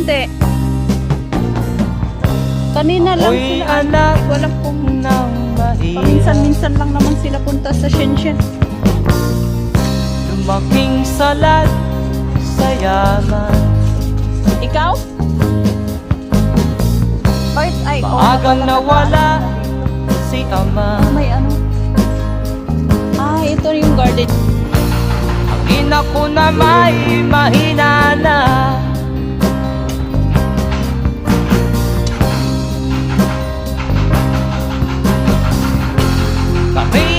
konti. Kanina lang Ako'y sila. anak Wala kung ng mahirap, paminsan-minsan lang naman sila punta sa Shenzhen. lumaking salat sa yaman. Ikaw? Bakit? Ay, Maagang nawala si ama. May ano? Ah, ito yung garden. Ang ina ko na may mahina na. Kami